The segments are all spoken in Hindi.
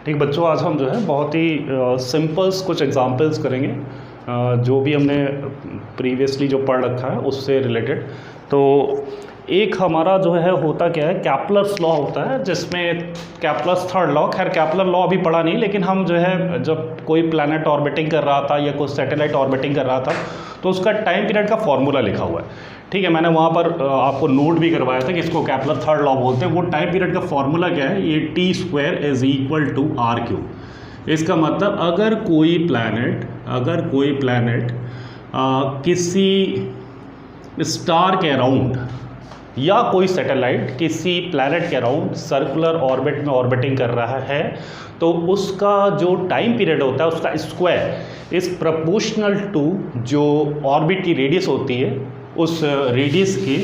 ठीक बच्चों, आज हम जो है बहुत ही सिंपल्स कुछ एग्जांपल्स करेंगे जो भी हमने प्रीवियसली जो पढ़ रखा है उससे रिलेटेड। तो एक हमारा जो है होता क्या है, कैप्लर्स लॉ होता है, जिसमें कैप्लर्स थर्ड लॉ, खैर कैप्लर लॉ अभी पढ़ा नहीं, लेकिन हम जो है जब कोई प्लैनेट ऑर्बिटिंग कर रहा था या कोई सैटेलाइट ऑर्बिटिंग कर रहा था तो उसका टाइम पीरियड का फॉर्मूला लिखा हुआ है। ठीक है, मैंने वहाँ पर आपको नोट भी करवाया था कि इसको कैप्लर थर्ड लॉ बोलते हैं। वो टाइम पीरियड का फॉर्मूला क्या है, ये T square is equal to R cube. इसका मतलब अगर कोई प्लैनेट किसी स्टार के अराउंड या कोई सैटेलाइट किसी प्लैनेट के अराउंड सर्कुलर ऑर्बिट में ऑर्बिटिंग कर रहा है तो उसका जो टाइम पीरियड होता है उसका स्क्वायर इज प्रोपोर्शनल टू जो ऑर्बिट की रेडियस होती है उस रेडियस के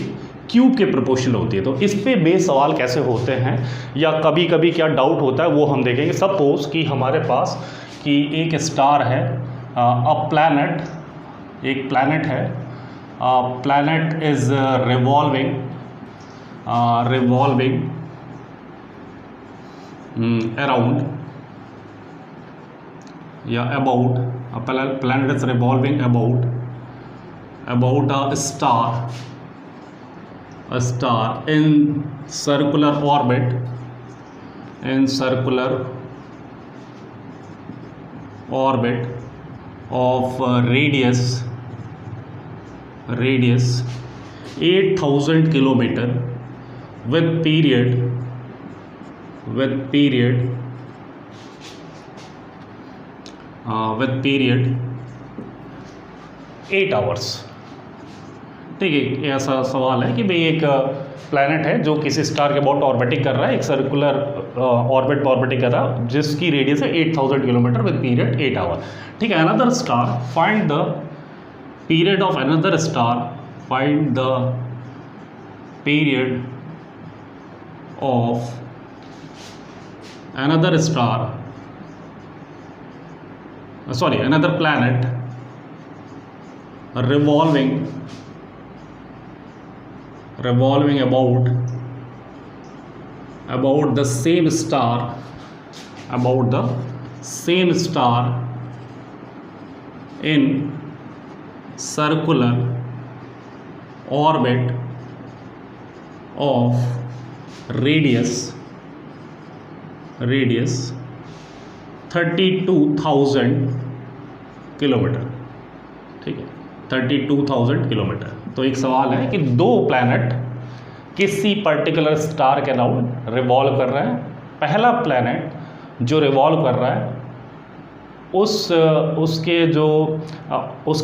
क्यूब के प्रोपोर्शनल होती है। तो इस पे बेस सवाल कैसे होते हैं या कभी कभी क्या डाउट होता है वो हम देखेंगे। सपोज कि हमारे पास कि एक स्टार है, एक प्लैनेट है, प्लैनेट इज रिवॉल्विंग अराउंड या about, planet is revolving about a star in circular orbit of radius 8000 kilometer with period 8 hours। ठीक है, ऐसा सवाल है कि भाई एक प्लैनेट है जो किसी स्टार के अबाउट ऑर्बिटिंग कर रहा है, एक सर्कुलर ऑर्बिट पर ऑर्बिटिंग कर रहा है जिसकी रेडियस है 8000 किलोमीटर विद पीरियड 8 आवर। ठीक है, another star, find the period of another star, find the period of another star, sorry another planet revolving about the same star in circular orbit of radius 32,000 kilometre. ठीक है, 32,000 किलोमीटर। तो एक सवाल है कि दो प्लैनेट किसी पर्टिकुलर स्टार के अराउंड रिवॉल्व कर रहे हैं। पहला प्लैनेट जो रिवॉल्व कर रहा है उसकी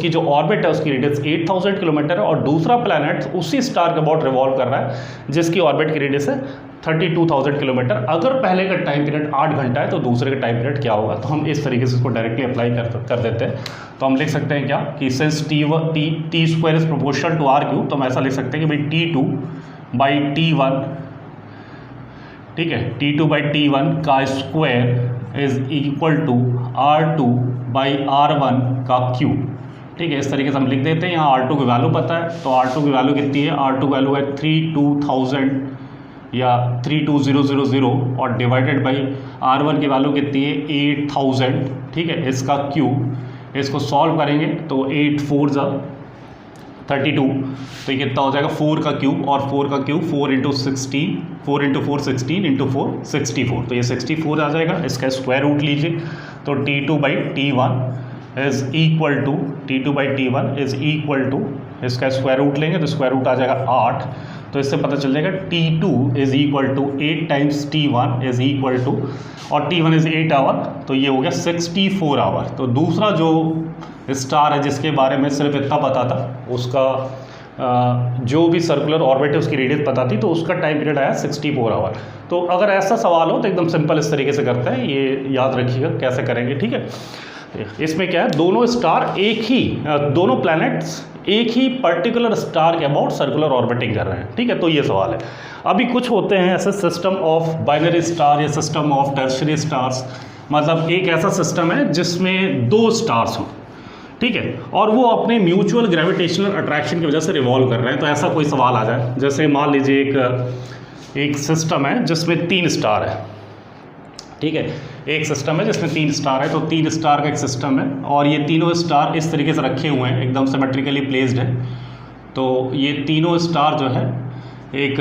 जो ऑर्बिट है उसकी रेडियस 8000 किलोमीटर है, और दूसरा प्लैनेट उसी स्टार के अबाउट रिवॉल्व कर रहा है जिसकी ऑर्बिट की रेडियस है 32,000 किलोमीटर। अगर पहले का टाइम पीरियड 8 घंटा है तो दूसरे का टाइम पीरियड क्या होगा, तो हम इस तरीके से इसको डायरेक्टली अप्लाई कर देते हैं। तो हम लिख सकते हैं क्या कि since T square is proportional to R cube, तो हम ऐसा लिख सकते हैं कि भाई T2 बाई T1, ठीक है, T2 बाई T1 का square is equal to R2 by R1 का क्यूब। ठीक है, इस तरीके से हम लिख देते हैं। यहाँ R2 की वैल्यू पता है, तो R2 की वैल्यू कितनी है, R2 वैल्यू है 32,000 या 32000 और डिवाइडेड बाई R1 की वैल्यू कितनी है 8000। ठीक है, इसका क्यूब, इसको सॉल्व करेंगे तो 8 4 जा 32, तो ये कितना हो जाएगा 4 का क्यूब, और 4 का क्यूब 4 इंटू 16, 4 इंटू 4 16 इंटू 4 64, तो ये 64 आ जाएगा। इसका स्क्वायर रूट लीजिए, तो T2 by T1 is equal to इसका स्क्वायर रूट लेंगे तो स्क्वायर रूट आ जाएगा 8, तो इससे पता चल जाएगा T2 is equal to 8 times T1 is equal to, और T1 इज 8 आवर, तो ये हो गया 64 आवर। तो दूसरा जो स्टार है जिसके बारे में सिर्फ इतना पता था, उसका जो भी सर्कुलर ऑर्बिट है उसकी रेडियस पता थी, तो उसका टाइम पीरियड आया 64 आवर। तो अगर ऐसा सवाल हो तो एकदम सिंपल इस तरीके से करते हैं, ये याद रखिएगा कैसे करेंगे। ठीक है, इसमें क्या है, दोनों प्लैनेट्स एक ही पर्टिकुलर स्टार के अबाउट सर्कुलर ऑर्बिटिंग कर रहे हैं। ठीक है, तो ये सवाल है। अभी कुछ होते हैं ऐसे सिस्टम ऑफ बाइनरी स्टार या सिस्टम ऑफ टर्शियरी स्टार्स, मतलब एक ऐसा सिस्टम है जिसमें 2 स्टार्स हों, ठीक है, और वो अपने म्यूचुअल ग्रेविटेशनल अट्रैक्शन की वजह से रिवॉल्व कर रहे हैं। तो ऐसा कोई सवाल आ जाए, जैसे मान लीजिए एक सिस्टम है जिसमें 3 स्टार है, ठीक है। एक सिस्टम है जिसमें 3 स्टार है, तो 3 स्टार का एक सिस्टम है और ये तीनों स्टार इस तरीके से रखे हुए हैं, एकदम सिमेट्रिकली प्लेस्ड है। तो ये तीनों स्टार जो है एक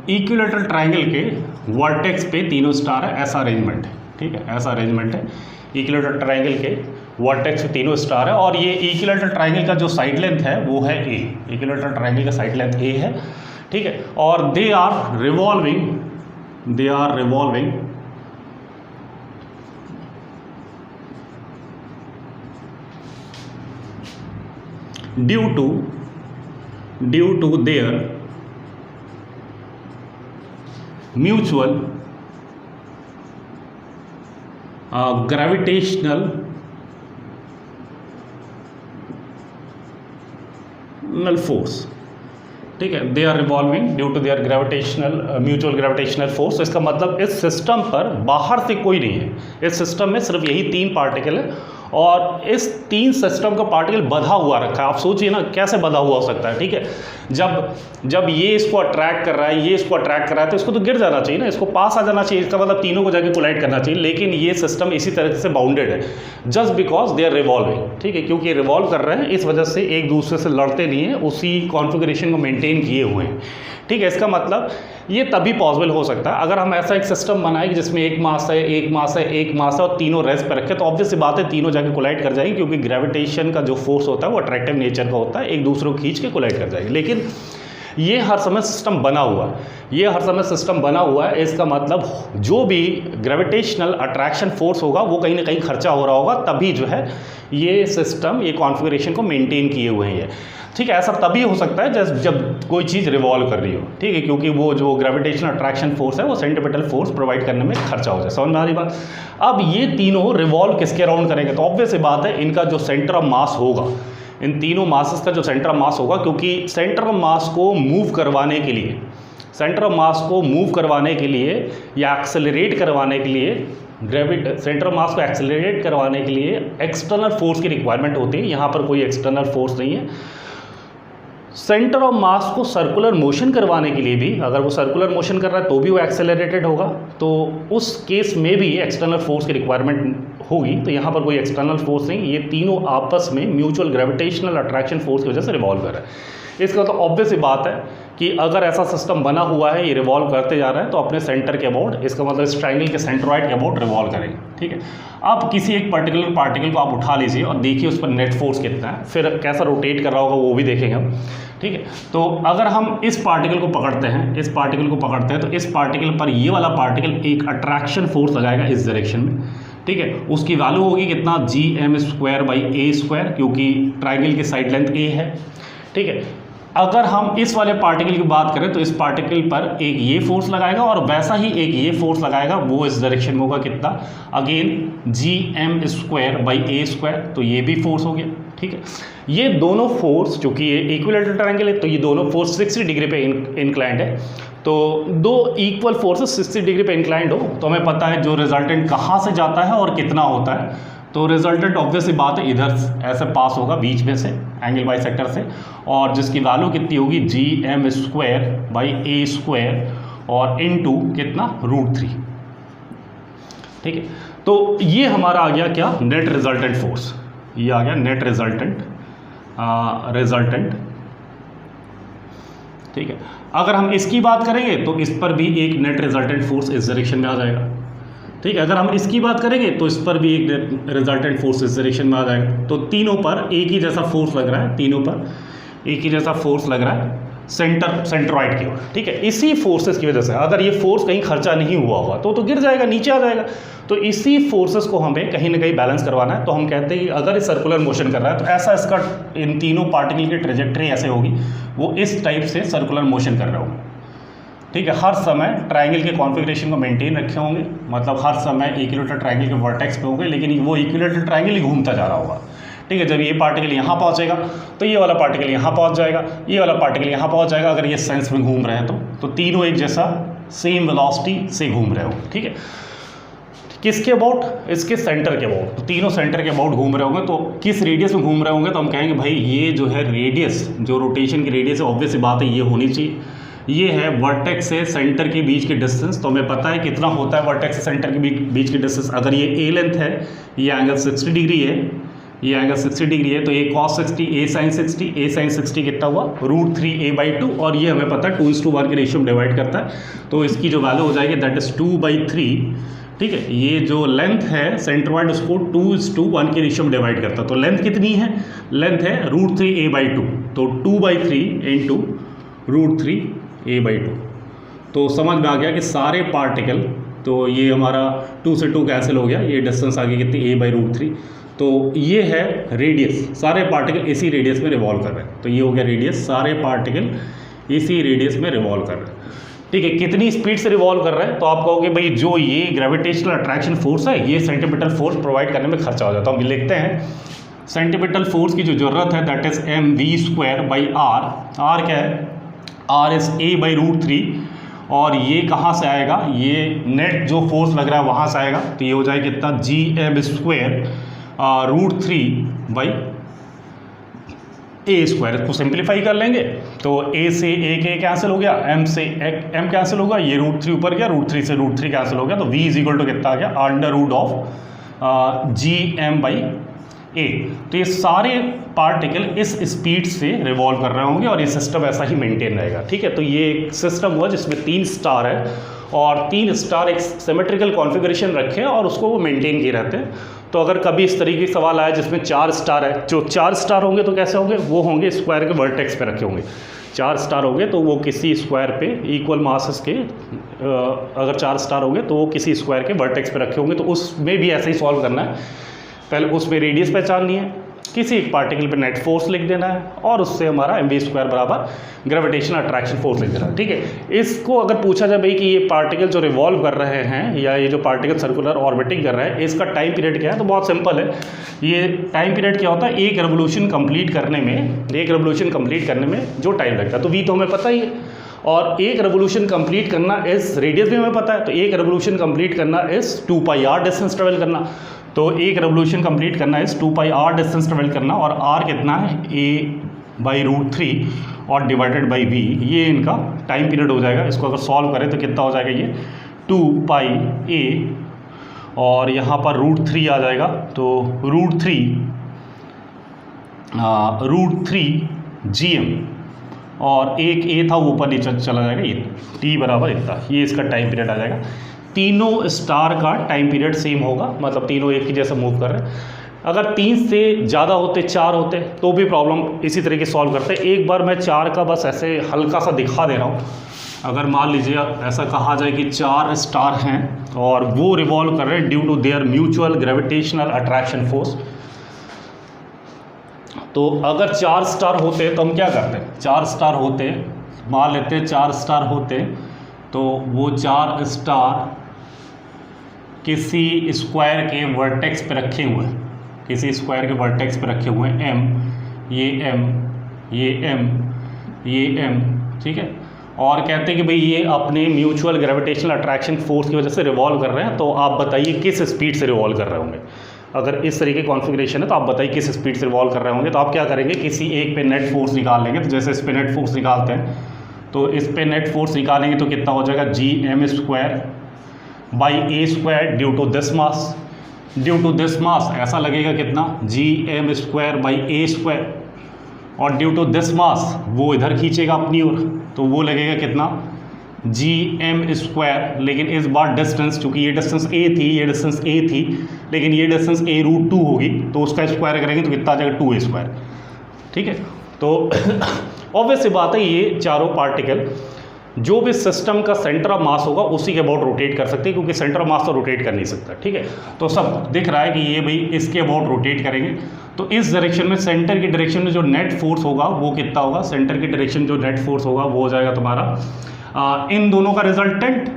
इक्विलेटरल ट्रायंगल के वर्टेक्स पे तीनों स्टार है, ऐसा अरेंजमेंट है। ठीक है, ऐसा अरेंजमेंट है। इक्विलेटरल ट्रायंगल के वर्टेक्स पे तीनों स्टार है और ये इक्विलेटरल ट्रायंगल का जो साइड लेंथ है वो है ए। इक्विलेटरल ट्रायंगल का साइड लेंथ ए है। ठीक है, और they are revolving due to their mutual gravitational force। ठीक है, they are revolving due to their mutual gravitational force. इसका मतलब इस सिस्टम पर बाहर से कोई नहीं है, इस सिस्टम में सिर्फ यही 3 पार्टिकल है और इस 3 सिस्टम का पार्टिकल बंधा हुआ रखा है। आप सोचिए ना कैसे बंधा हुआ हो सकता है। ठीक है, जब ये इसको अट्रैक्ट कर रहा है, ये इसको अट्रैक्ट कर रहा है, तो इसको तो गिर जाना चाहिए ना, इसको पास आ जाना चाहिए। इसका मतलब तीनों को जाके कोलाइड करना चाहिए, लेकिन ये सिस्टम इसी तरह से बाउंडेड है just because they are revolving. ठीक है, क्योंकि ये रिवॉल्व कर रहे हैं, इस वजह से एक दूसरे से लड़ते नहीं है, उसी कॉन्फ़िगरेशन को मेंटेन किए हुए हैं। ठीक है, इसका मतलब ये तभी पॉसिबल हो सकता है अगर हम ऐसा एक सिस्टम बनाए जिसमें एक मास है, एक मास है, एक मास है और तीनों रेस्ट पर रखे, तो ऑब्वियस सी बात है तीनों जाके कोलाइड कर जाएंगे, क्योंकि ग्रेविटेशन का जो फोर्स होता है वो अट्रैक्टिव नेचर का होता है, एक दूसरे को खींच के कोलाइड कर जाएंगे। लेकिन ये हर समय सिस्टम बना हुआ है, इसका मतलब जो भी ग्रेविटेशनल अट्रैक्शन फोर्स होगा वो कहीं ना कहीं खर्चा हो रहा होगा, तभी जो है ये सिस्टम ये कॉन्फ़िगरेशन को मेंटेन किए हुए हैं ये। ठीक है, ऐसा तभी हो सकता है जब कोई चीज़ रिवॉल्व कर रही हो। ठीक है, क्योंकि वो जो ग्रेविटेशनल अट्रैक्शन फोर्स है वो सेंट्रीपिटल फोर्स प्रोवाइड करने में खर्चा हो जाए। समझ में आ रही बात? अब ये तीनों रिवॉल्व किसके अराउंड करेंगे, तो ऑब्वियस सी बात है इनका जो सेंटर ऑफ मास होगा, इन तीनों मासेस का जो सेंटर ऑफ मास होगा, क्योंकि सेंटर ऑफ मास को मूव करवाने के लिए या एक्सेलरेट करवाने के लिए सेंटर ऑफ मास को एक्सेलरेट करवाने के लिए एक्सटर्नल फोर्स की रिक्वायरमेंट होती है। यहाँ पर कोई एक्सटर्नल फोर्स नहीं है। सेंटर ऑफ मास को सर्कुलर मोशन करवाने के लिए भी, अगर वो सर्कुलर मोशन कर रहा है तो भी वो एक्सेलरेटेड होगा, तो उस केस में भी एक्सटर्नल फोर्स की रिक्वायरमेंट होगी। तो यहाँ पर कोई एक्सटर्नल फोर्स नहीं, ये तीनों आपस में म्यूचुअल ग्रेविटेशनल अट्रैक्शन फोर्स की वजह से रिवॉल्व कर रहा है। इसका तो ऑब्वियस सी बात है कि अगर ऐसा सिस्टम बना हुआ है, ये रिवॉल्व करते जा रहा है, तो अपने सेंटर के अबाउट, इसका मतलब इस ट्रायंगल के सेंट्रॉइड के अबाउट रिवॉल्व करेंगे। ठीक है, अब किसी एक पर्टिकुलर पार्टिकल को आप उठा लीजिए और देखिए उस पर नेट फोर्स कितना है, फिर कैसा रोटेट कर रहा होगा वो भी देखेंगे हम। ठीक है, तो अगर हम इस पार्टिकल को पकड़ते हैं, तो इस पार्टिकल पर ये वाला पार्टिकल एक अट्रैक्शन फोर्स लगाएगा इस डायरेक्शन में। ठीक है, उसकी वैल्यू होगी कितना, gm²/a², क्योंकि ट्रायंगल की साइड लेंथ a है। ठीक है, अगर हम इस वाले पार्टिकल की बात करें तो इस पार्टिकल पर एक ये फोर्स लगाएगा और वैसा ही एक ये फोर्स लगाएगा, वो इस डायरेक्शन में होगा कितना, अगेन gm²/a², तो ये भी फोर्स हो गया। ठीक है, ये दोनों फोर्स, चूंकि ये इक्विलेटरल ट्रायंगल है तो ये दोनों फोर्स 60 डिग्री पे इंक्लाइंड है, तो दो इक्वल फोर्सेस 60 डिग्री पे इंक्लाइंड हो तो हमें पता है जो रिजल्टेंट कहाँ से जाता है और कितना होता है। तो रिजल्टेंट ऑब्वियसली बात है इधर ऐसे पास होगा बीच में से एंगल बाइसेक्टर से, और जिसकी वैल्यू कितनी होगी gm²/a² और इनटू कितना √3। ठीक है, तो ये हमारा आ गया क्या, नेट रिजल्टेंट फोर्स, ये आ गया नेट रिजल्टेंट। ठीक है, अगर हम इसकी बात करेंगे तो इस पर भी एक नेट रिजल्टेंट फोर्स इस डायरेक्शन में आ जाएगा। ठीक है, अगर हम इसकी बात करेंगे तो इस पर भी एक रिजल्टेंट फोर्स इस डायरेक्शन में आ जाएगा। तो तीनों पर एक ही जैसा फोर्स लग रहा है, सेंट्रॉइड की ओर। ठीक है, इसी फोर्सेस की वजह से, अगर ये फोर्स कहीं खर्चा नहीं हुआ होगा तो गिर जाएगा, नीचे आ जाएगा। तो इसी फोर्सेस को हमें कहीं ना कहीं बैलेंस करवाना है। तो हम कहते हैं कि अगर ये सर्कुलर मोशन कर रहा है तो ऐसा इसका इन तीनों पार्टिकल की ट्रेजेक्ट्री ऐसे होगी, वो इस टाइप से सर्कुलर मोशन कर रहे होंगे। ठीक है, हर समय ट्रायंगल के कॉन्फ़िगरेशन को मेंटेन रखे होंगे, मतलब हर समय इक्विलेटरल ट्रायंगल के वर्टेक्स पे होंगे, लेकिन वो इक्विलेटरल ट्रायंगल ही घूमता जा रहा होगा। ठीक है, जब ये पार्टिकल यहाँ पहुँचेगा तो ये वाला पार्टिकल यहाँ पहुँच जाएगा, ये वाला पार्टिकल यहाँ पहुँच जाएगा, अगर ये सेंस में घूम रहे हैं तो तीनों एक जैसा सेम वेलोसिटी से घूम रहे हो। ठीक है, किसके अबाउट, इसके सेंटर के अबाउट, तो तीनों सेंटर के अबाउट घूम रहे होंगे। तो किस रेडियस में घूम रहे होंगे, तो हम कहेंगे भाई ये जो है रेडियस, जो रोटेशन की रेडियस है, ऑब्वियस बात है ये होनी चाहिए, ये है वर्टेक्स से सेंटर के बीच की डिस्टेंस। तो हमें पता है कितना होता है वर्टेक्स से सेंटर के बीच की डिस्टेंस। अगर ये ए लेंथ है, ये एंगल 60 डिग्री है, ये एंगल 60 डिग्री है, तो ये cos 60 a sin 60, a sin 60 कितना हुआ √3a/2, और ये हमें पता है 2:1 के रेशियो में डिवाइड करता है, तो इसकी जो वैल्यू हो जाएगी दैट इज 2/3। ठीक है, ये जो लेंथ है सेंट्रॉइड उसको 2:1 के रेशियो में डिवाइड करता है। तो लेंथ कितनी है? लेंथ है √3a/2, तो 2/3 इंटू √3a/2। तो समझ में आ गया कि सारे पार्टिकल, तो ये हमारा 2 से 2 कैंसिल हो गया, ये डिस्टेंस आ गई कितनी a/√3। तो ये है रेडियस, सारे पार्टिकल इसी रेडियस में रिवॉल्व कर रहे हैं। तो ये हो गया रेडियस, सारे पार्टिकल इसी रेडियस में रिवॉल्व कर रहे हैं। ठीक है, कितनी स्पीड से रिवॉल्व कर रहे हैं? तो आप कहोगे भाई जो ये ग्रेविटेशनल अट्रैक्शन फोर्स है ये सेंटीमीटर फोर्स प्रोवाइड करने में खर्चा हो जाता है। हम लिखते हैं सेंटीमीटर फोर्स की जो ज़रूरत है दैट इज mv²/r। r क्या है? r इज a/√3, और ये कहाँ से आएगा? ये नेट जो फोर्स लग रहा है वहाँ से आएगा। तो ये हो जाएगा कितना? gm² √3/a²। इसको सिंप्लीफाई कर लेंगे तो a से a कैंसिल हो गया, m से m कैंसिल होगा, ये √3 ऊपर गया, √3 से √3 कैंसिल हो गया, तो v इज इक्वल टू कितना आ गया? √gm/a। तो ये सारे पार्टिकल इस स्पीड से रिवॉल्व कर रहे होंगे और ये सिस्टम ऐसा ही मेंटेन रहेगा। ठीक है, तो ये एक सिस्टम हुआ जिसमें 3 स्टार है और 3 स्टार एक सिमेट्रिकल कॉन्फ़िगरेशन रखे हैं और उसको वो मेंटेन किए रहते हैं। तो अगर कभी इस तरीके का सवाल आया जिसमें 4 स्टार है, जो 4 स्टार होंगे तो कैसे होंगे? वो होंगे स्क्वायर के वर्टेक्स पे रखे होंगे। 4 स्टार होंगे तो वो किसी स्क्वायर पे इक्वल मासेस के, अगर 4 स्टार होंगे तो वो किसी स्क्वायर के वर्टेक्स पे रखे होंगे। तो उसमें भी ऐसे ही सॉल्व करना है। पहले उसमें रेडियस पहचाननी है, किसी एक पार्टिकल पे नेट फोर्स लिख देना है और उससे हमारा mv² बराबर ग्रेविटेशनल अट्रैक्शन फोर्स लिख देना है। ठीक है, इसको अगर पूछा जाए भाई कि ये पार्टिकल जो रिवॉल्व कर रहे हैं या ये जो पार्टिकल सर्कुलर ऑर्बिटिंग कर रहे हैं इसका टाइम पीरियड क्या है, तो बहुत सिंपल है। ये टाइम पीरियड क्या होता है? एक रेवोल्यूशन कंप्लीट करने में जो टाइम लगता है, तो v तो हमें पता ही है, और एक रेवोल्यूशन कंप्लीट करना इस रेडियस भी हमें पता है, तो एक रेवोल्यूशन कंप्लीट करना इस 2πr डिस्टेंस ट्रेवल करना। तो एक रेवोल्यूशन कंप्लीट करना इस 2πr डिस्टेंस ट्रेवल करना, और r कितना है? a/√3 और डिवाइडेड बाई v, ये इनका टाइम पीरियड हो जाएगा। इसको अगर सॉल्व करें तो कितना हो जाएगा? ये 2πa और यहाँ पर √3 आ जाएगा, तो √3 gm, और एक a था वो ऊपर नीचे चला जाएगा, ये t बराबर इतना, ये इसका टाइम पीरियड आ जाएगा। तीनों स्टार का टाइम पीरियड सेम होगा, मतलब तीनों एक ही जैसा मूव कर रहे हैं। अगर 3 से ज़्यादा होते, 4 होते, तो भी प्रॉब्लम इसी तरीके सॉल्व करते। एक बार मैं 4 का बस ऐसे हल्का सा दिखा दे रहा हूँ। अगर मान लीजिए ऐसा कहा जाए कि 4 स्टार हैं और वो रिवॉल्व कर रहे हैं due to their mutual gravitational attraction force. तो अगर 4 स्टार होते तो हम क्या करते? 4 स्टार होते, मान लेते 4 स्टार होते, तो वो 4 स्टार किसी स्क्वायर के वर्टेक्स पे रखे हुए हैं, किसी स्क्वायर के वर्टेक्स पे रखे हुए हैं, m, ये m, ये m, ये m, ठीक है। और कहते हैं कि भाई ये अपने म्यूचुअल ग्रेविटेशनल अट्रैक्शन फोर्स की वजह से रिवॉल्व कर रहे हैं। तो आप बताइए किस स्पीड से रिवॉल्व कर रहे होंगे? अगर इस तरीके कॉन्फ़िगरेशन है तो आप बताइए किस स्पीड से रिवॉल्व कर रहे होंगे? तो आप क्या करेंगे? किसी एक पे नेट फोर्स निकाल लेंगे। तो जैसे इस पे नेट फोर्स निकालते हैं, तो इस पे नेट फोर्स निकालेंगे तो कितना हो जाएगा? gm² due to this mass, ऐसा लगेगा कितना? gm²/a², और ड्यू टू दिस मास वो इधर खींचेगा अपनी ओर, तो वो लगेगा कितना? gm², लेकिन इस बार डिस्टेंस, चूँकि ये डिस्टेंस a थी, ये डिस्टेंस a थी, लेकिन ये डिस्टेंस a√2 होगी, तो उसका स्क्वायर करेंगे तो कितना आ जाएगा? 2a²। ठीक है, तो ऑब्वियस सी बात है ये चारों पार्टिकल जो भी सिस्टम का सेंटर ऑफ मास होगा उसी के अबाउट रोटेट कर सकते हैं, क्योंकि सेंटर ऑफ मास तो रोटेट कर नहीं सकता। ठीक है, तो सब दिख रहा है कि ये भाई इसके अबाउट रोटेट करेंगे। तो इस डायरेक्शन में, सेंटर की डायरेक्शन में जो नेट फोर्स होगा वो कितना होगा? सेंटर की डायरेक्शन जो नेट फोर्स होगा वो हो जाएगा तुम्हारा इन दोनों का रिजल्टेंट,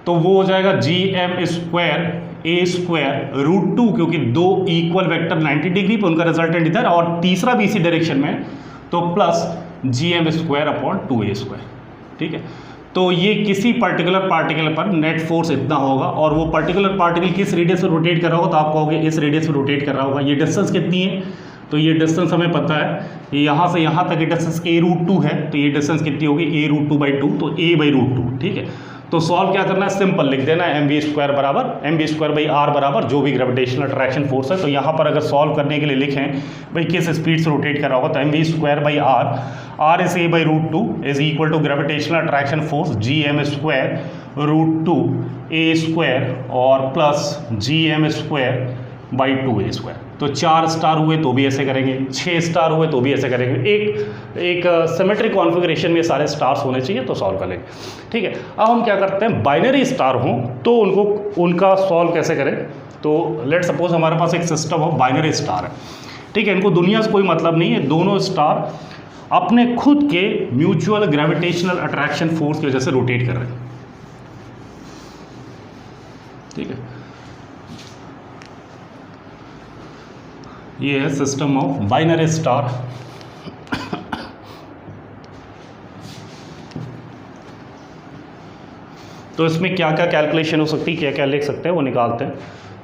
तो वो हो जाएगा gm²a²√2, क्योंकि दो इक्वल वेक्टर 90 डिग्री पर उनका रिजल्टेंट इधर, और तीसरा भी इसी डायरेक्शन में, तो प्लस gm²/2a²। ठीक है, तो ये किसी पर्टिकुलर पार्टिकल पर नेट फोर्स इतना होगा, और वो पर्टिकुलर पार्टिकल किस रेडियस से रोटेट कर रहा होगा? तो आप कहोगे इस रेडियस से रोटेट कर रहा होगा। ये डिस्टेंस कितनी है? तो ये डिस्टेंस हमें पता है, यहाँ से यहाँ तक की डिस्टेंस a√2 है, तो ये डिस्टेंस कितनी होगी a√2/2, तो a/√2, ठीक है। तो सॉल्व क्या करना है, सिंपल लिख देना है mv² बराबर mv²/r बराबर जो भी ग्रेविटेशनल अट्रैक्शन फोर्स है। तो यहाँ पर अगर सॉल्व करने के लिए लिखें भाई किस स्पीड से रोटेट कर रहा होगा, तो mv²/r, r is a/√2 is equal to gravitational attraction force gm²√2 a² और प्लस gm²/2a²। तो 4 स्टार हुए तो भी ऐसे करेंगे, 6 स्टार हुए तो भी ऐसे करेंगे, एक सिमेट्रिक कॉन्फ़िगरेशन में सारे स्टार्स होने चाहिए तो सॉल्व कर लेंगे, ठीक है। अब हम क्या करते हैं, बाइनरी स्टार हों तो उनका सॉल्व कैसे करें। तो लेट सपोज हमारे पास एक सिस्टम ऑफ बाइनरी स्टार है, ठीक है। इनको दुनिया से कोई मतलब नहीं है, दोनों स्टार अपने खुद के म्यूचुअल ग्रेविटेशनल अट्रैक्शन फोर्स की वजह से रोटेट कर रहे हैं, ठीक है। ये है सिस्टम ऑफ बाइनरी स्टार। तो इसमें क्या क्या कैलकुलेशन हो सकती है, क्या क्या लिख सकते हैं वो निकालते हैं।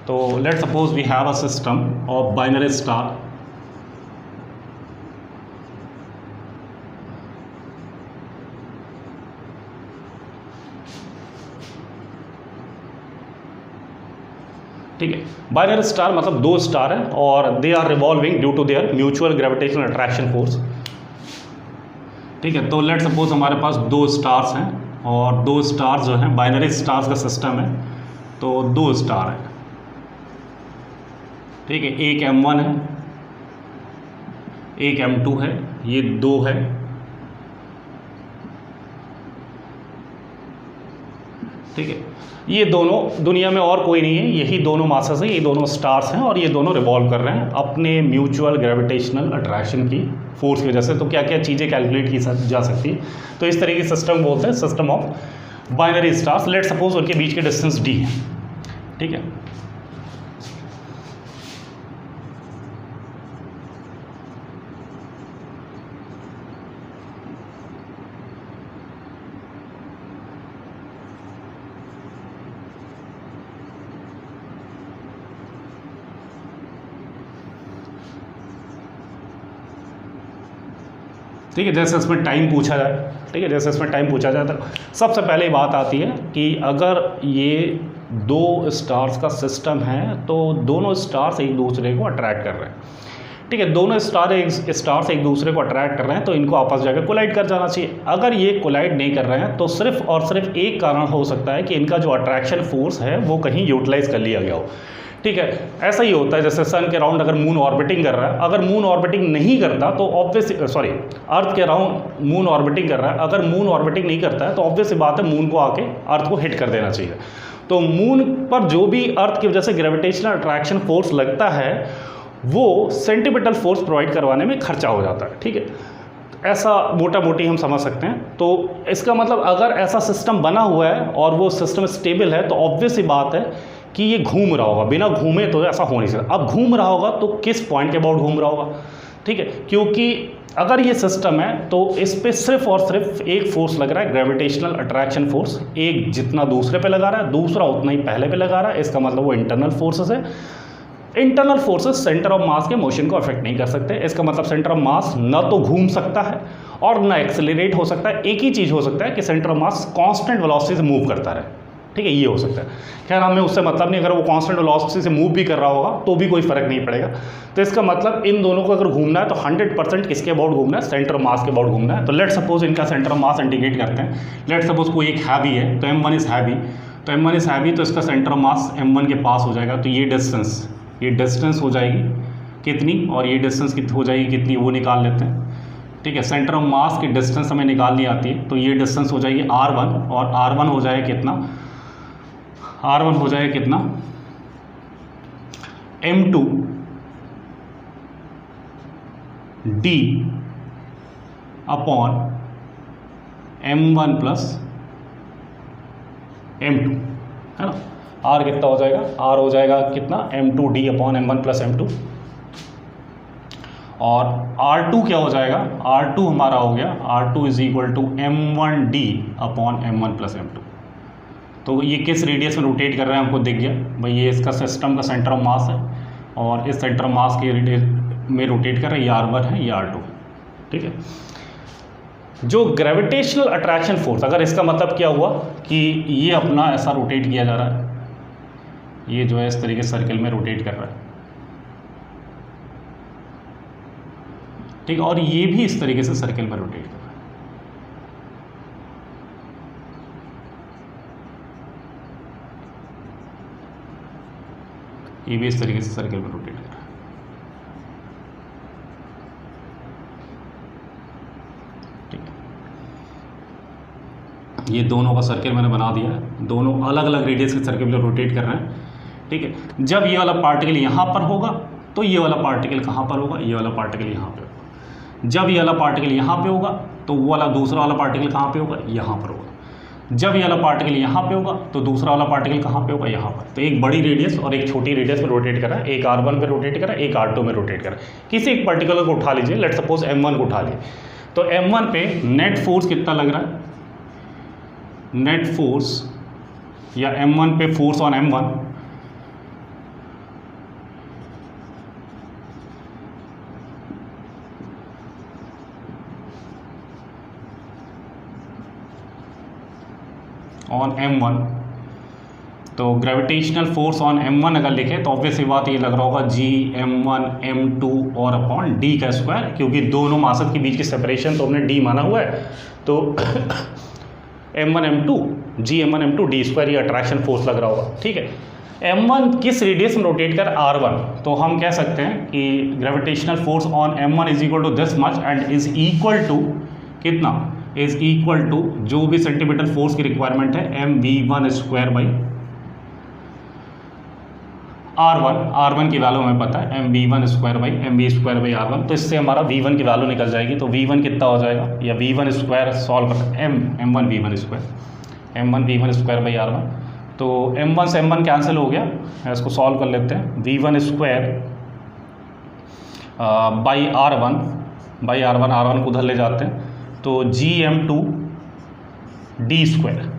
तो let suppose we have a system of binary star. ठीक है, बाइनरी स्टार मतलब 2 स्टार है और they are revolving due to their mutual gravitational attraction force, ठीक है। तो लेट सपोज हमारे पास 2 स्टार्स हैं और 2 स्टार्स जो हैं, बाइनरी स्टार्स का सिस्टम है, तो 2 स्टार है, ठीक है। एक m1 है, एक m2 है, ये 2 है, ठीक है। ये दोनों, दुनिया में और कोई नहीं है, यही दोनों मासेस हैं, ये दोनों स्टार्स हैं और ये दोनों रिवॉल्व कर रहे हैं अपने म्यूचुअल ग्रेविटेशनल अट्रैक्शन की फोर्स की वजह से। तो क्या क्या चीज़ें कैलकुलेट की जा सकती है, तो इस तरीके के सिस्टम बोलते हैं system of binary stars. Let suppose उनके बीच की डिस्टेंस d है, ठीक है। ठीक है, जैसे इसमें टाइम पूछा जाए, ठीक है, जैसे इसमें टाइम पूछा जाए तो सबसे पहले बात आती है कि अगर ये 2 स्टार्स का सिस्टम है तो दोनों स्टार्स एक दूसरे को अट्रैक्ट कर रहे हैं, ठीक है। दोनों स्टार्स एक दूसरे को अट्रैक्ट कर रहे हैं तो इनको आपस जाकर कोलाइड कर जाना चाहिए। अगर ये कोलाइड नहीं कर रहे हैं तो सिर्फ और सिर्फ एक कारण हो सकता है कि इनका जो अट्रैक्शन फोर्स है वो कहीं यूटिलाइज कर लिया गया हो, ठीक है। ऐसा ही होता है जैसे सन के राउंड अगर मून ऑर्बिटिंग कर रहा है, अगर मून ऑर्बिटिंग नहीं करता तो अर्थ के राउंड मून ऑर्बिटिंग कर रहा है, अगर मून ऑर्बिटिंग नहीं करता है तो ऑब्वियस बात है मून को आके अर्थ को हिट कर देना चाहिए। तो मून पर जो भी अर्थ की वजह से ग्रेविटेशनल अट्रैक्शन फोर्स लगता है वो सेंटीमीटल फोर्स प्रोवाइड करवाने में खर्चा हो जाता है, ठीक है। ऐसा मोटा मोटी हम समझ सकते हैं। तो इसका मतलब अगर ऐसा सिस्टम बना हुआ है और वो सिस्टम स्टेबल है तो ऑब्वियस ही बात है कि ये घूम रहा होगा, बिना घूमे तो ऐसा हो नहीं सकता। अब घूम रहा होगा तो किस पॉइंट के अबाउट घूम रहा होगा, ठीक है, क्योंकि अगर ये सिस्टम है तो इस पर सिर्फ और सिर्फ एक फोर्स लग रहा है, ग्रेविटेशनल अट्रैक्शन फोर्स। एक जितना दूसरे पे लगा रहा है, दूसरा उतना ही पहले पे लगा रहा है, इसका मतलब वो इंटरनल फोर्सेस है। Internal forces centre of mass के मोशन को अफेक्ट नहीं कर सकते, इसका मतलब सेंटर ऑफ मास न तो घूम सकता है और न एक्सेलरेट हो सकता है। एक ही चीज़ हो सकता है कि centre of mass constant velocity से मूव करता रहे, ठीक है, ये हो सकता है। खैर हमें उससे मतलब नहीं, अगर वो कांस्टेंट वेलोसिटी से मूव भी कर रहा होगा तो भी कोई फर्क नहीं पड़ेगा। तो इसका मतलब इन दोनों को अगर घूमना है तो 100% किसके अबाउट घूमना है, सेंटर ऑफ मास के अबाउट घूमना है। तो लेट सपोज इनका सेंटर ऑफ मास इंडिकेट करते हैं। लेट सपोज कोई एक हैवी है तो m1 इज़ हैवी, तो m1 इज़ हैवी तो इसका सेंटर ऑफ मास m1 के पास हो जाएगा। तो ये डिस्टेंस हो जाएगी कितनी और ये डिस्टेंस कितनी हो जाएगी कितनी, वो निकाल लेते हैं, ठीक है। सेंटर ऑफ मास की डिस्टेंस हमें निकालनी आती है, तो ये डिस्टेंस हो जाएगी r1 और r1 हो जाएगा कितना, r1 हो जाएगा कितना m2 d upon m1 plus m2, है ना। r कितना हो जाएगा, r हो जाएगा कितना m2d upon m1 plus m2, और r2 क्या हो जाएगा, r2 हमारा हो गया r2 is equal to m1d upon m1 plus m2। तो ये किस रेडियस में रोटेट कर रहे हैं हमको दिख गया भाई, ये इसका सिस्टम का सेंटर ऑफ मास है और इस सेंटर ऑफ मास के में रोटेट कर रहा है, ये R1 है, ये R2 है, ठीक है। जो ग्रेविटेशनल अट्रैक्शन फोर्स, अगर इसका मतलब क्या हुआ कि ये अपना ऐसा रोटेट किया जा रहा है, ये जो है इस तरीके से सर्कल में रोटेट कर रहा है, ठीक है, और ये भी इस तरीके से सर्कल में रोटेट कर रहा है, ये भी इस तरीके से सर्कल में रोटेट कर रहा है, ठीक है। ये दोनों का सर्कल मैंने बना दिया है, दोनों अलग अलग रेडियस के सर्कल में रोटेट कर रहे हैं, ठीक है। जब ये वाला पार्टिकल यहाँ पर होगा तो ये वाला पार्टिकल कहाँ पर होगा, ये वाला पार्टिकल यहाँ पे होगा। जब ये वाला पार्टिकल यहाँ पे होगा तो वो वाला दूसरा वाला पार्टिकल कहाँ पे होगा, यहाँ पर होगा। जब ये वाला पार्टिकल यहाँ पे होगा तो दूसरा वाला पार्टिकल कहाँ पे होगा, यहाँ पर। तो एक बड़ी रेडियस और एक छोटी रेडियस में रोटेट कर रहा है, एक R1 पे रोटेट कर रहा है, एक R2 में रोटेट कर रहा है। किसी एक पर्टिकुलर को उठा लीजिए, लेट सपोज M1 को उठा लीजिए, तो M1 पे नेट फोर्स कितना लग रहा है, नेट फोर्स या M1 पे force on M1 on M1, तो ग्रेविटेशनल फोर्स ऑन M1 अगर लिखे तो ऑब्वियस बात ये लग रहा होगा Gm1 M2 और अपॉन D का स्क्वायर, क्योंकि दोनों मासत के बीच की सेपरेशन तो हमने D माना हुआ है, तो M1 M2 Gm1 M2 D square, ये अट्रैक्शन फोर्स लग रहा होगा, ठीक है। M1 किस रेडियस में रोटेट कर R1, तो हम कह सकते हैं कि gravitational force on M1 is equal to this much and is equal to कितना, इज इक्वल टू जो भी सेंटीमीटर फोर्स की रिक्वायरमेंट है mv1 स्क्वायर बाई R1 की वैल्यू हमें पता है mv1 square by mv square by R1, तो इससे हमारा v1 की वैल्यू निकल जाएगी। तो v1 कितना हो जाएगा, या v1 स्क्वायर सॉल्व कर m1 v1 square by R1, तो m1 से m1 कैंसिल हो गया, इसको सॉल्व कर लेते हैं। v1 स्क्वायर बाई R1 को उधर ले जाते हैं, तो Gm2 D स्क्वायर,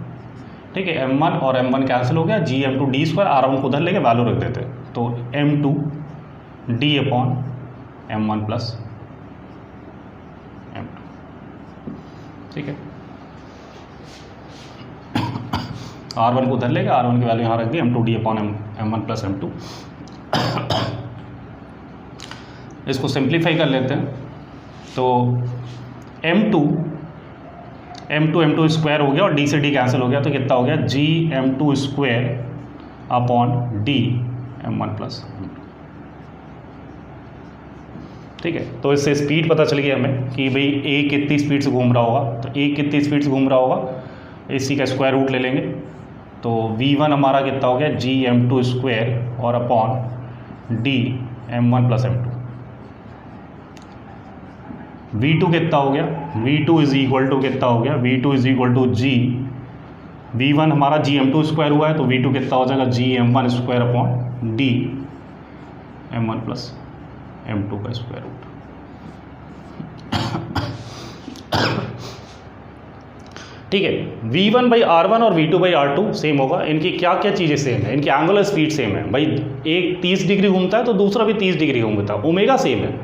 ठीक है, M1 और M1 कैंसिल हो गया, Gm2 D स्क्वायर, R1 को उधर लेके वैल्यू रख देते हैं, तो M2 D upon M1 plus M2, ठीक है। R1 को उधर लेगा, R1 की वैल्यू यहाँ रख दी, M2 D upon M1 plus M2। इसको सिंप्लीफाई कर लेते हैं, तो M2 स्क्वायर हो गया और D से D कैंसिल हो गया, तो कितना हो गया Gm2 square upon D M1 plus, ठीक है। तो इससे स्पीड पता चल गई हमें कि भाई A कितनी स्पीड से घूम रहा होगा, तो A कितनी स्पीड से घूम रहा होगा, इसी का स्क्वायर रूट ले लेंगे, तो V1 हमारा कितना हो गया Gm2 स्क्वायर और upon D M1 plus M2। V2 कितना हो गया, V2 इज इक्वल टू कितना हो गया, V2 is equal to V1 हमारा Gm2 स्क्वायर हुआ है, तो V2 कितना हो जाएगा Gm1 square upon D M1 plus M2 का स्क्वायर रूट। ठीक है, V1 बाई R1 और V2 बाई R2 सेम होगा। इनकी क्या क्या चीज़ें सेम है, इनकी एंगुलर स्पीड सेम है। भाई एक 30 डिग्री घूमता है तो दूसरा भी 30 डिग्री घूमता है, ओमेगा सेम है,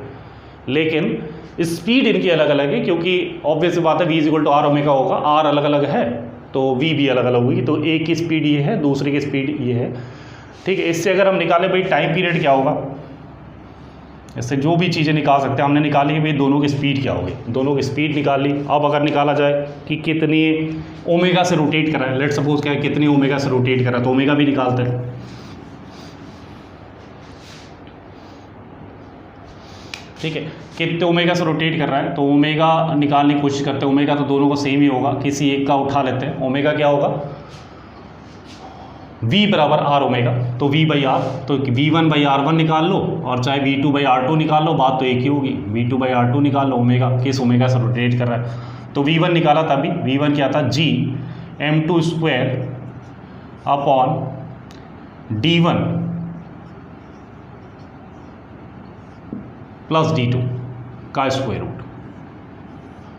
लेकिन स्पीड इनकी अलग अलग है, क्योंकि ऑब्वियस बात है V is equal to R omega होगा, R अलग अलग है तो V भी अलग अलग होगी। तो एक की स्पीड ये है, दूसरे की स्पीड ये है, ठीक है। इससे अगर हम निकालें भाई टाइम पीरियड क्या होगा, इससे जो भी चीज़ें निकाल सकते हैं हमने निकाली कि भाई दोनों की स्पीड क्या होगी, दोनों की स्पीड निकाल ली। अब अगर निकाला जाए कि कितनी ओमेगा से रोटेट कर रहा है, लेट सपोज क्या है कितनी ओमेगा से रोटेट कर रहा है, तो ओमेगा भी निकालते हैं। ठीक है, कितने ओमेगा से रोटेट कर रहा है, तो ओमेगा निकालने की कोशिश करते हैं। ओमेगा तो दोनों का सेम ही होगा, किसी एक का उठा लेते हैं। ओमेगा क्या होगा, V बराबर R ओमेगा, तो V बाई R, तो V1 बाई R1 निकाल लो और चाहे V2 बाई R2 निकाल लो, बात तो एक ही होगी। V2 बाई R2 निकाल लो, ओमेगा किस ओमेगा से रोटेट कर रहा है। तो V1 निकाला था अभी, V1 क्या था Gm2 square upon D1 plus D2 का स्क्वायर रूट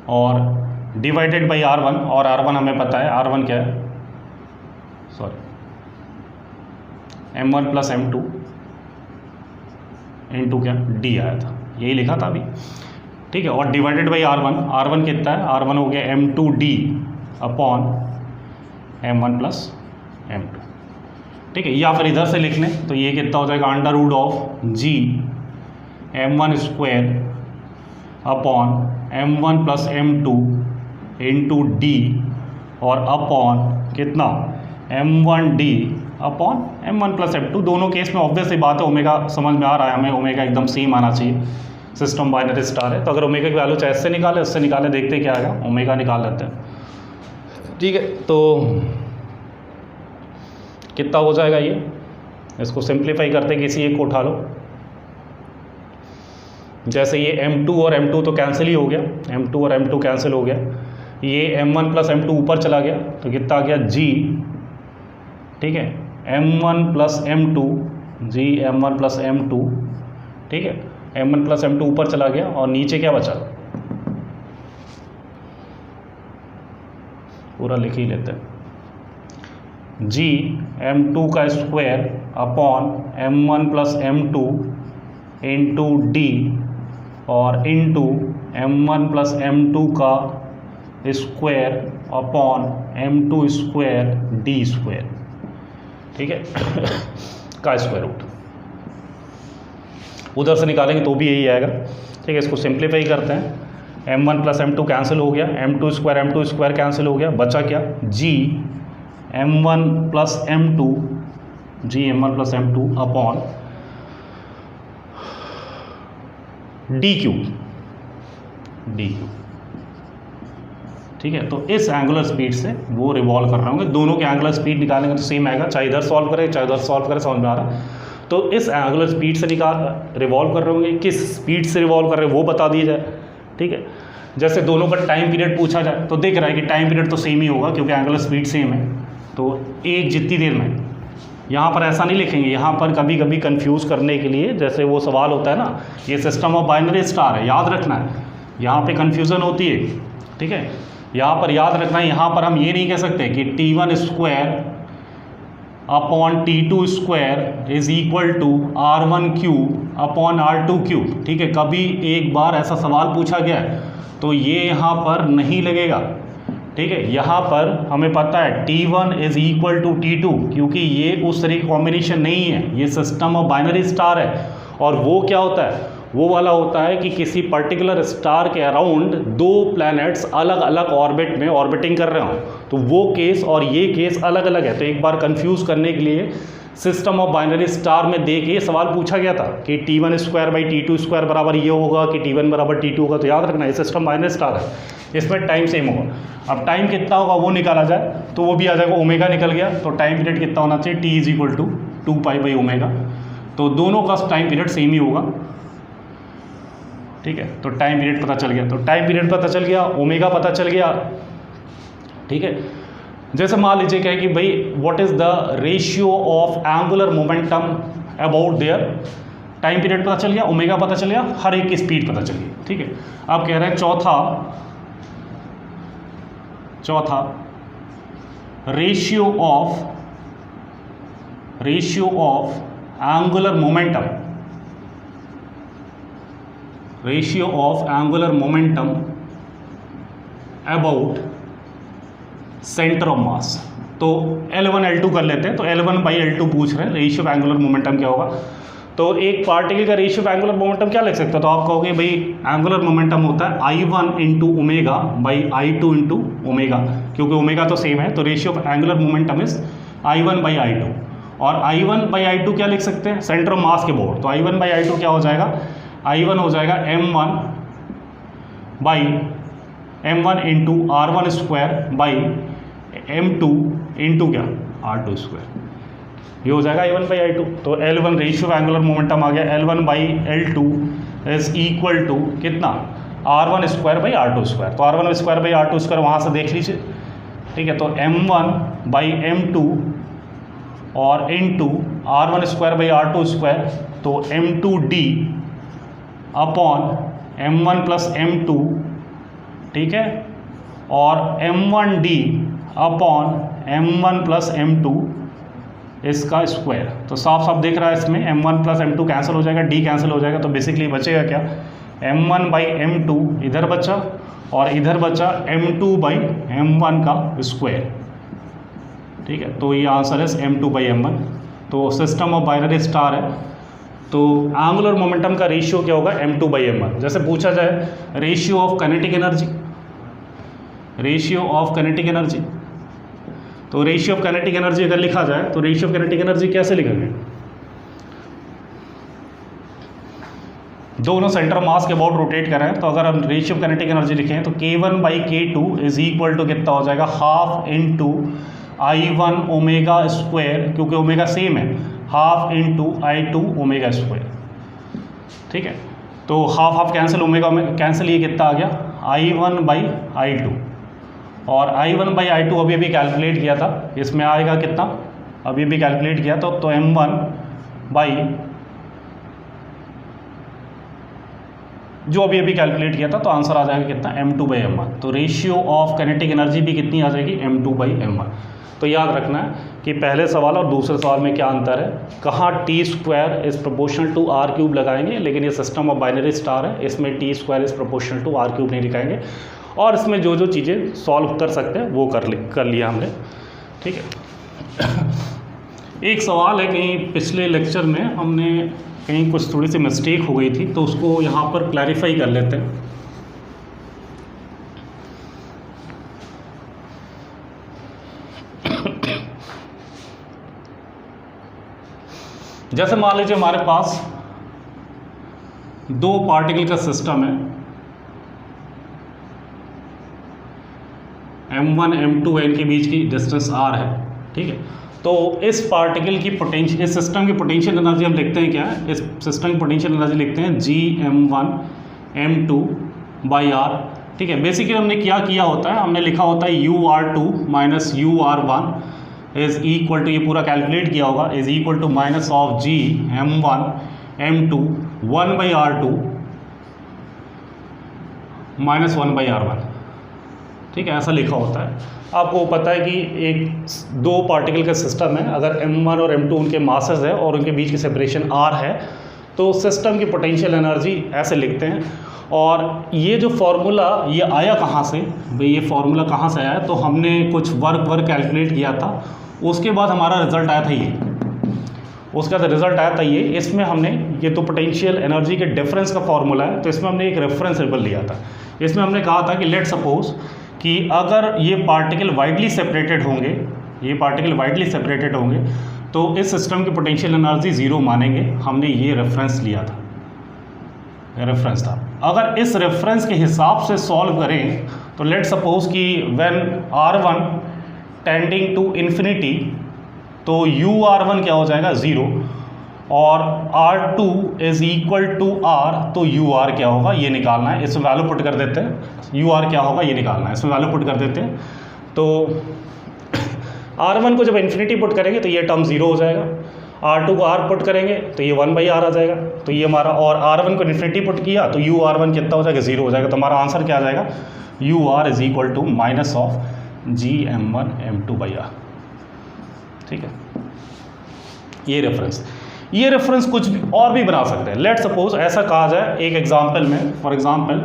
और डिवाइडेड बाई R1, और R1 हमें पता है, R1 क्या है, sorry M1 plus M2 into क्या D आया था, यही लिखा था अभी, ठीक है। और डिवाइडेड बाई R1 कितना है, R1 हो गया M2D upon M1 plus M2, ठीक है। या फिर इधर से लिख लें तो ये कितना हो जाएगा, under root of G M1 square upon M1 plus M2 into D और अपॉन कितना M1D upon M1 plus M2। दोनों केस में ऑब्वियस सी बात है ओमेगा समझ में आ रहा है हमें, ओमेगा एकदम सेम आना चाहिए, सिस्टम बाइनरी स्टार है। तो अगर ओमेगा की वैल्यू चाहे इससे निकाले उससे निकाले, देखते क्या आएगा, ओमेगा निकाल लेते हैं, ठीक है। तो कितना हो जाएगा ये, इसको सिंप्लीफाई करते किसी एक को उठा लो। जैसे ये M2 और M2 तो कैंसिल ही हो गया, M2 और M2 कैंसिल हो गया, ये M1 प्लस M2 ऊपर चला गया तो कितना आ गया G, ठीक है, M1 plus M2, G M1 plus M2, ठीक है। M1 प्लस M2 ऊपर चला गया और नीचे क्या बचा, पूरा लिख ही लेते हैं, G M2 का square upon M1 plus M2 into D और इंटू M1 प्लस M2 का square upon M2 square D square, ठीक है, का स्क्वायर रूट। उधर से निकालेंगे तो भी यही आएगा, ठीक है। इसको सिंप्लीफाई करते हैं, M1 प्लस M2 कैंसिल हो गया, M2 स्क्वायर कैंसिल हो गया, बचा क्या, G M1 plus M2, G M1 plus M2 upon D cube, ठीक है। तो इस एंगुलर स्पीड से वो रिवॉल्व कर रहे होंगे, दोनों के एंगुलर स्पीड निकालेंगे तो सेम आएगा, चाहे इधर सॉल्व करें चाहे उधर सॉल्व करें, समझ में आ रहा है। तो इस एंगुलर स्पीड से रिवॉल्व कर रहे होंगे, किस स्पीड से रिवॉल्व कर रहे हैं वो बता दिया जाए, ठीक है। जैसे दोनों का टाइम पीरियड पूछा जाए तो दिख रहा है कि टाइम पीरियड तो सेम ही होगा क्योंकि एंगुलर स्पीड सेम है, तो एक जितनी देर में। यहाँ पर ऐसा नहीं लिखेंगे, यहाँ पर कभी कभी कंफ्यूज करने के लिए, जैसे वो सवाल होता है ना, ये सिस्टम ऑफ बाइनरी स्टार है, याद रखना है, यहाँ पे कन्फ्यूज़न होती है, ठीक है। यहाँ पर याद रखना है, यहाँ पर हम ये नहीं कह सकते कि T1 square upon T2 square is equal to R1 cube upon R2 cube, ठीक है। कभी एक बार ऐसा सवाल पूछा गया है तो ये यहाँ पर नहीं लगेगा, ठीक है। यहाँ पर हमें पता है T1 is equal to T2 क्योंकि ये उस तरह की कॉम्बिनेशन नहीं है, ये सिस्टम ऑफ बाइनरी स्टार है। और वो क्या होता है, वो वाला होता है कि किसी पर्टिकुलर स्टार के अराउंड दो प्लैनेट्स अलग अलग ऑर्बिट में ऑर्बिटिंग कर रहे हो, तो वो केस और ये केस अलग अलग है। तो एक बार कंफ्यूज करने के लिए सिस्टम ऑफ बाइनरी स्टार में दे के ये सवाल पूछा गया था कि T1 square by T2 square बराबर ये होगा कि T1 बराबर T2 होगा। तो याद रखना ये सिस्टम बाइनरी स्टार है, इसमें टाइम सेम होगा। अब टाइम कितना होगा वो निकाला जाए तो वो भी आ जाएगा, ओमेगा निकल गया तो टाइम पीरियड कितना होना चाहिए, T is equal to 2 pi omega. तो दोनों का टाइम पीरियड सेम ही होगा, ठीक है। तो टाइम पीरियड पता चल गया, तो टाइम पीरियड पता चल गया, ओमेगा पता चल गया, ठीक है। जैसे मान लीजिए क्या है कि भाई what is the ratio of angular momentum about their, time period पता चल गया, ओमेगा पता चल गया, हर एक की स्पीड पता चल गई, ठीक है। अब कह रहे हैं चौथा ratio of angular momentum about centre of mass. तो L1 L2 कर लेते हैं, तो L1 बाई L2 पूछ रहे हैं, रेशियो ऑफ एंगुलर मोमेंटम क्या होगा। तो एक पार्टिकल का रेशियो ऑफ एंगुलर मोमेंटम क्या लिख सकते हो, तो आप कहोगे भाई एंगुलर मोमेंटम होता है I1 into omega by I2 into omega, क्योंकि ओमेगा तो सेम है, तो ratio of angular momentum is I1 by I2। और I1 बाई I2 क्या लिख सकते हैं, सेंटर ऑफ मास के बोर्ड। तो I1 बाई I2 क्या हो जाएगा, I1 हो जाएगा M1 by M1 into R1 square by M2 into क्या R2 स्क्वायर, ये हो जाएगा I1 बाई I2। तो L1 रेशियो एंगुलर मोमेंटम आ गया, L1 by L2 is equal to कितना, R1 square by R2 square. तो R1 square by R2 square वहाँ से देख लीजिए, ठीक है। तो M1 बाई M2 और into R1 square by R2 square, तो M2D upon M1 plus M2, ठीक है, और M1D upon M1 plus M2, इसका स्क्वायर। तो साफ साफ दिख रहा है इसमें m1 प्लस m2 कैंसिल हो जाएगा, d कैंसिल हो जाएगा, तो बेसिकली बचेगा क्या, m1 बाई m2 इधर बचा और इधर बचा m2 बाई m1 का स्क्वायर। ठीक है, तो ये आंसर है m2 बाई m1। तो सिस्टम ऑफ बाइनरी स्टार है, तो एंगुलर मोमेंटम का रेशियो क्या होगा, m2 बाई m1। जैसे पूछा जाए ratio of kinetic energy, ratio of kinetic energy, तो रेशियो ऑफ काइनेटिक एनर्जी अगर लिखा जाए तो रेशियो ऑफ काइनेटिक एनर्जी कैसे लिखेंगे, दोनों सेंटर मास के अबाउट रोटेट कर रहे हैं, तो अगर हम रेशियो ऑफ काइनेटिक एनर्जी लिखें तो k1 by k2 is equal to कितना हो जाएगा, half into I1 omega square, क्योंकि ओमेगा सेम है, half into I2 omega square. ठीक है, तो half half cancel, omega cancel, ये कितना आ गया I1 बाई I2, और I1 बाई I2 अभी अभी कैलकुलेट किया था, इसमें आएगा कितना, अभी अभी कैलकुलेट किया तो M1 बाई जो अभी अभी कैलकुलेट किया था, तो आंसर आ जाएगा कितना, m2 बाई m1। तो रेशियो ऑफ काइनेटिक एनर्जी भी कितनी आ जाएगी, m2 बाई m1। तो याद रखना है कि पहले सवाल और दूसरे सवाल में क्या अंतर है, कहाँ T square is proportional to R cube लगाएंगे, लेकिन ये सिस्टम ऑफ बाइनरी स्टार है, इसमें T square is proportional to R cube नहीं लिखाएंगे, और इसमें जो जो चीज़ें सॉल्व कर सकते हैं वो कर लिया हमने। ठीक है, एक सवाल है, कहीं पिछले लेक्चर में हमने कहीं कुछ थोड़ी सी मिस्टेक हो गई थी, तो उसको यहाँ पर क्लैरिफाई कर लेते हैं। जैसे मान लीजिए हमारे पास दो पार्टिकल का सिस्टम है, m1 m2 इनके बीच की डिस्टेंस r है। ठीक है, तो इस पार्टिकल की पोटेंशियल, इस सिस्टम की पोटेंशियल एनर्जी हम लिखते हैं क्या है, इस सिस्टम की पोटेंशियल एनर्जी लिखते हैं Gm1 m2 बाई r। ठीक है, बेसिकली हमने क्या किया होता है, हमने लिखा होता है ur2 minus ur1 is equal to, ये पूरा कैलकुलेट किया होगा, is equal to minus of Gm1 m2 1 by r2 minus 1 by r1। ठीक है, ऐसा लिखा होता है। आपको पता है कि एक दो पार्टिकल का सिस्टम है, अगर m1 और m2 उनके मासेस है और उनके बीच की सेपरेशन r है, तो सिस्टम की पोटेंशियल एनर्जी ऐसे लिखते हैं। और ये जो फार्मूला ये आया कहाँ से भाई, ये फार्मूला कहाँ से आया, तो हमने कुछ वर्क कैलकुलेट किया था, उसके बाद हमारा रिजल्ट आया था ये, उसका रिजल्ट आया था ये। इसमें हमने ये तो पोटेंशियल एनर्जी के डिफरेंस का फार्मूला है, तो इसमें हमने एक रेफरेंस लेवल लिया था। इसमें हमने कहा था कि लेट सपोज कि अगर ये पार्टिकल वाइडली सेपरेटेड होंगे, ये पार्टिकल वाइडली सेपरेटेड होंगे, तो इस सिस्टम की पोटेंशियल एनर्जी ज़ीरो मानेंगे। हमने ये रेफरेंस लिया था, रेफरेंस था। अगर इस रेफरेंस के हिसाब से सॉल्व करें तो लेट सपोज कि when r1 tending to infinity, तो ur1 क्या हो जाएगा, ज़ीरो, और r2 is equal to r, तो ur क्या होगा ये निकालना है। इसमें वैल्यू पुट कर देते हैं, ur क्या होगा ये निकालना है, इसमें वैल्यू पुट कर देते हैं। तो r1 को जब इन्फिनिटी पुट करेंगे तो ये टर्म ज़ीरो हो जाएगा, r2 को r पुट करेंगे तो ये 1 बाई r आ जाएगा, तो ये हमारा, और r1 को इन्फिनिटी पुट किया तो ur1 कितना हो जाएगा, ज़ीरो हो जाएगा। तो हमारा आंसर क्या आ जाएगा, ur is equal to minus of Gm1 m2 by r। ठीक है, ये रेफरेंस कुछ भी और भी बना सकते हैं। लेट सपोज ऐसा कहा जाए एक एग्जांपल में, फॉर एग्जांपल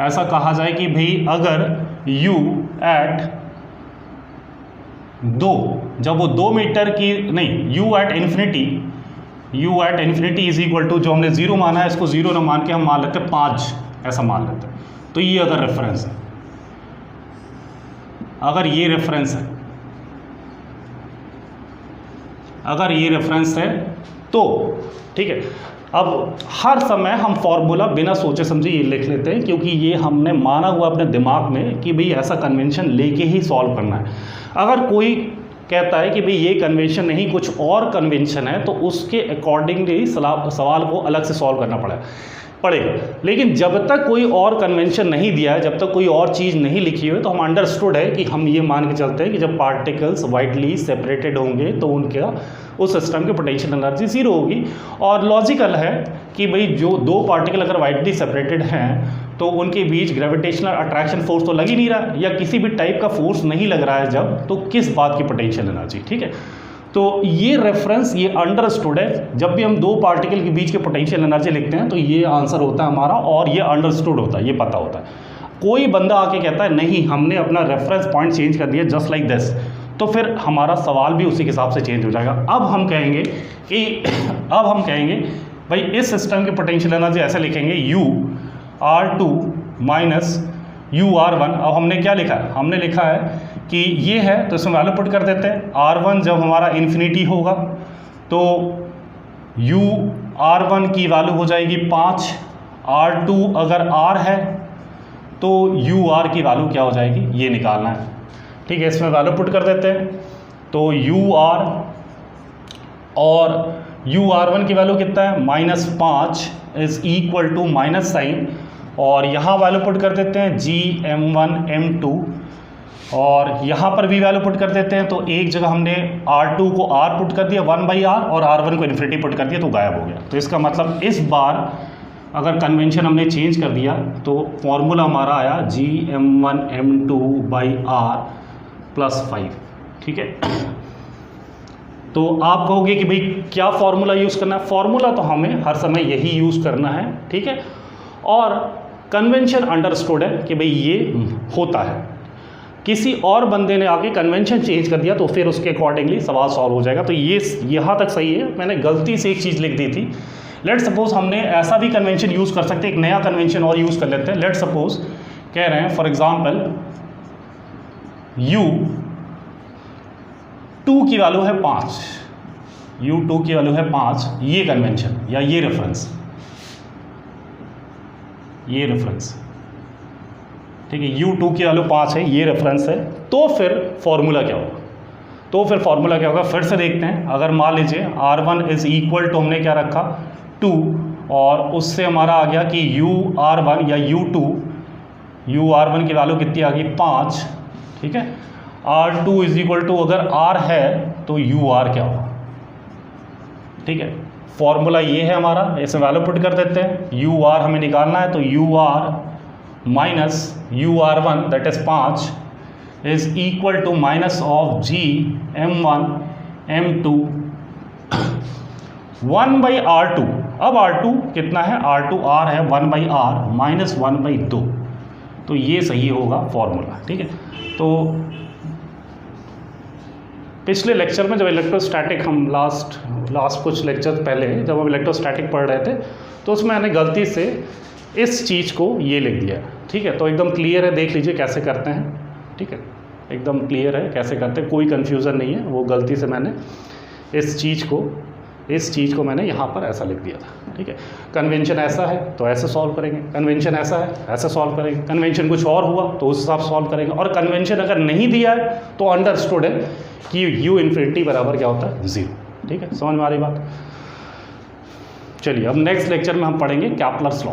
ऐसा कहा जाए कि भाई अगर u एट 2, जब वो 2 मीटर की नहीं, u at infinity is equal to, जो हमने ज़ीरो माना है इसको ज़ीरो ना मान के हम मान लेते हैं 5, ऐसा मान लेते हैं। तो ये अगर रेफरेंस है, अगर ये रेफरेंस है, अगर ये रेफरेंस है तो ठीक है। अब हर समय हम फॉर्मूला बिना सोचे समझे ये लिख लेते हैं, क्योंकि ये हमने माना हुआ अपने दिमाग में कि भाई ऐसा कन्वेंशन लेके ही सॉल्व करना है। अगर कोई कहता है कि भाई ये कन्वेंशन नहीं कुछ और कन्वेंशन है, तो उसके अकॉर्डिंगली सवाल को अलग से सॉल्व करना पड़ेगा। लेकिन जब तक कोई और कन्वेंशन नहीं दिया है, जब तक कोई और चीज़ नहीं लिखी हुई, तो हम अंडरस्टूड है कि हम ये मान के चलते हैं कि जब पार्टिकल्स वाइडली सेपरेटेड होंगे तो उनका उस सिस्टम की पोटेंशियल एनर्जी ज़ीरो होगी। और लॉजिकल है कि भाई जो दो पार्टिकल अगर वाइडली सेपरेटेड हैं तो उनके बीच ग्रेविटेशनल अट्रैक्शन फोर्स तो लग ही नहीं रहा, या किसी भी टाइप का फोर्स नहीं लग रहा है जब, तो किस बात की पोटेंशियल एनर्जी। ठीक है, तो ये रेफरेंस, ये अंडरस्टूड है। जब भी हम दो पार्टिकल के बीच के पोटेंशियल एनर्जी लिखते हैं तो ये आंसर होता है हमारा, और ये अंडरस्टूड होता है, ये पता होता है। कोई बंदा आके कहता है नहीं हमने अपना रेफरेंस पॉइंट चेंज कर दिया जस्ट लाइक दिस, तो फिर हमारा सवाल भी उसी के हिसाब से चेंज हो जाएगा। अब हम कहेंगे भाई इस सिस्टम के पोटेंशियल एनर्जी ऐसे लिखेंगे U(R2) माइनस U(R1). अब हमने क्या लिखा है, हमने लिखा है कि ये है तो इसमें वैल्यू पुट कर देते हैं। R1 जब हमारा इन्फिनिटी होगा तो U(R1) की वैल्यू हो जाएगी 5, R2 अगर R है तो UR की वैल्यू क्या हो जाएगी, ये निकालना है। ठीक है, इसमें वैल्यू पुट कर देते हैं तो UR और UR1 की वैल्यू कितना है -5 is equal to minus sign, और यहाँ वैल्यू पुट कर देते हैं Gm1m2, और यहाँ पर भी वैल्यू पुट कर देते हैं। तो एक जगह हमने R2 को R पुट कर दिया 1/R और R1 को इन्फिनिटी पुट कर दिया तो गायब हो गया। तो इसका मतलब इस बार अगर कन्वेंशन हमने चेंज कर दिया तो फॉर्मूला हमारा आया Gm1m2/R + 5। ठीक है, तो आप कहोगे कि भाई क्या फॉर्मूला यूज़ करना है। फॉर्मूला तो हमें हर समय यही यूज़ करना है। ठीक है, और कन्वेंशन अंडरस्टूड है कि भाई ये होता है। किसी और बंदे ने आके कन्वेंशन चेंज कर दिया तो फिर उसके अकॉर्डिंगली सवाल सॉल्व हो जाएगा। तो ये यहाँ तक सही है। मैंने गलती से एक चीज़ लिख दी थी। लेट सपोज हमने ऐसा भी कन्वेंशन यूज़ कर सकते हैं, एक नया कन्वेंशन और यूज़ कर लेते हैं। लेट सपोज कह रहे हैं फॉर एग्जांपल U2 की वैल्यू है 5, U2 की वैल्यू है 5, ये कन्वेंशन या ये रेफरेंस, ठीक है, U2 की वैल्यू 5 है, ये रेफरेंस है। तो फिर फॉर्मूला क्या होगा, फिर से देखते हैं। अगर मान लीजिए R1 इज इक्वल टू हमने क्या रखा 2, और उससे हमारा आ गया कि UR1 या UR1 की वैल्यू कितनी आ गई 5। ठीक है, R2 इज इक्वल टू अगर R है तो UR क्या होगा। ठीक है, फॉर्मूला ये है हमारा, इसमें वैल्यू पुट कर देते हैं। UR हमें निकालना है तो UR minus UR1 that is 5 is equal to minus of Gm1m2 1/R2। अब R2 कितना है, R2 R है 1/R माइनस 1/2, तो ये सही होगा फॉर्मूला। ठीक है, तो पिछले लेक्चर में जब इलेक्ट्रोस्टैटिक हम लास्ट कुछ लेक्चर पहले जब हम इलेक्ट्रोस्टैटिक पढ़ रहे थे तो उसमें मैंने गलती से इस चीज़ को ये लिख दिया। ठीक है, तो एकदम क्लियर है, देख लीजिए कैसे करते हैं। ठीक है, एकदम क्लियर है कैसे करते हैं, कोई कन्फ्यूज़न नहीं है। वो गलती से मैंने इस चीज़ को मैंने यहाँ पर ऐसा लिख दिया था। ठीक है, कन्वेंशन ऐसा है तो ऐसे सॉल्व करेंगे, कन्वेंशन ऐसा है ऐसे सॉल्व करेंगे, कन्वेंशन कुछ और हुआ तो उस हिसाब से सॉल्व करेंगे, और कन्वेंशन अगर नहीं दिया है तो अंडरस्टूड है कि U∞ बराबर क्या होता है 0। ठीक है, समझ में आ रही बात। चलिए अब नेक्स्ट लेक्चर में हम पढ़ेंगे कैपलर्स लॉ।